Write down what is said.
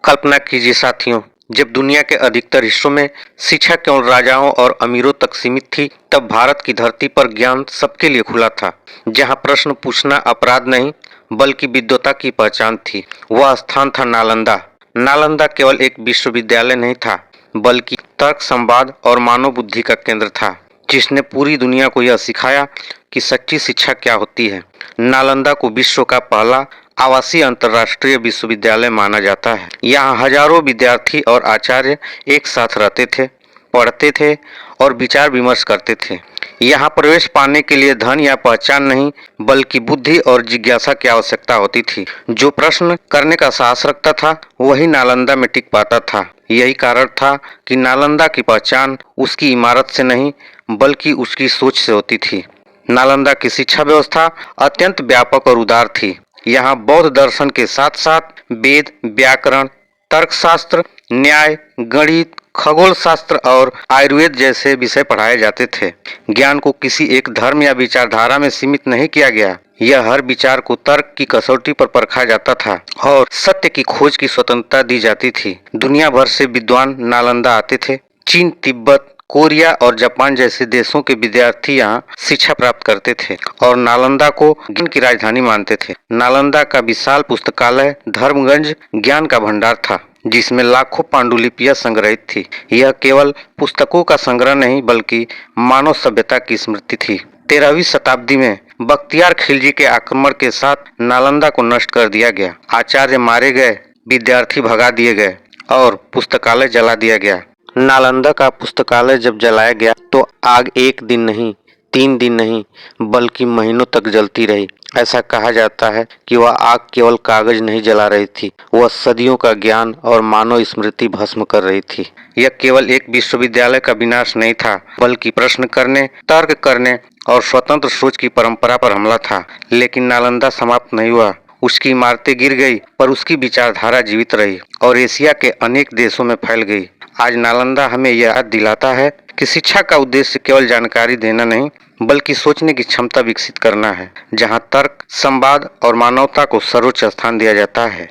कल्पना कीजिए साथियों, जब दुनिया के अधिकतर हिस्सों में शिक्षा केवल राजाओं और अमीरों तक सीमित थी, तब भारत की धरती पर ज्ञान सबके लिए खुला था। जहां प्रश्न पूछना अपराध नहीं, बल्कि विद्वता की पहचान थी। वह स्थान था नालंदा। नालंदा केवल एक विश्वविद्यालय नहीं था, बल्कि तर्क, संवाद और मानव बुद्धि का केंद्र था, जिसने पूरी दुनिया को यह सिखाया कि सच्ची शिक्षा क्या होती है। नालंदा को विश्व का पहला आवासीय अंतर्राष्ट्रीय विश्वविद्यालय माना जाता है। यहाँ हजारों विद्यार्थी और आचार्य एक साथ रहते थे, पढ़ते थे और विचार विमर्श करते थे। यहाँ प्रवेश पाने के लिए धन या पहचान नहीं, बल्कि बुद्धि और जिज्ञासा की आवश्यकता होती थी। जो प्रश्न करने का साहस रखता था, वही नालंदा में टिक पाता था। यही कारण था कि नालंदा की पहचान उसकी इमारत से नहीं, बल्कि उसकी सोच से होती थी। नालंदा की शिक्षा व्यवस्था अत्यंत व्यापक और उदार थी। यहाँ बौद्ध दर्शन के साथ साथ वेद, व्याकरण, तर्कशास्त्र, न्याय, गणित, खगोल शास्त्र और आयुर्वेद जैसे विषय पढ़ाए जाते थे। ज्ञान को किसी एक धर्म या विचारधारा में सीमित नहीं किया गया। यह हर विचार को तर्क की कसौटी पर परखा जाता था और सत्य की खोज की स्वतंत्रता दी जाती थी। दुनिया भर से विद्वान नालंदा आते थे। चीन, तिब्बत, कोरिया और जापान जैसे देशों के विद्यार्थी यहाँ शिक्षा प्राप्त करते थे और नालंदा को ज्ञान की राजधानी मानते थे। नालंदा का विशाल पुस्तकालय धर्मगंज ज्ञान का भंडार था, जिसमें लाखों पांडुलिपियां संग्रहित थी। यह केवल पुस्तकों का संग्रह नहीं, बल्कि मानव सभ्यता की स्मृति थी। 13वीं शताब्दी में बख्तियार खिलजी के आक्रमण के साथ नालंदा को नष्ट कर दिया गया। आचार्य मारे गए, विद्यार्थी भगा दिए गए और पुस्तकालय जला दिया गया। नालंदा का पुस्तकालय जब जलाया गया तो आग एक दिन नहीं, 3 दिन नहीं, बल्कि महीनों तक जलती रही। ऐसा कहा जाता है कि वह आग केवल कागज नहीं जला रही थी, वह सदियों का ज्ञान और मानव स्मृति भस्म कर रही थी। यह केवल एक विश्वविद्यालय का विनाश नहीं था, बल्कि प्रश्न करने, तर्क करने और स्वतंत्र सोच की परंपरा पर हमला था। लेकिन नालंदा समाप्त नहीं हुआ। उसकी इमारतें गिर गई, पर उसकी विचारधारा जीवित रही और एशिया के अनेक देशों में फैल गई। आज नालंदा हमें यह याद दिलाता है कि शिक्षा का उद्देश्य केवल जानकारी देना नहीं, बल्कि सोचने की क्षमता विकसित करना है, जहाँ तर्क, संवाद और मानवता को सर्वोच्च स्थान दिया जाता है।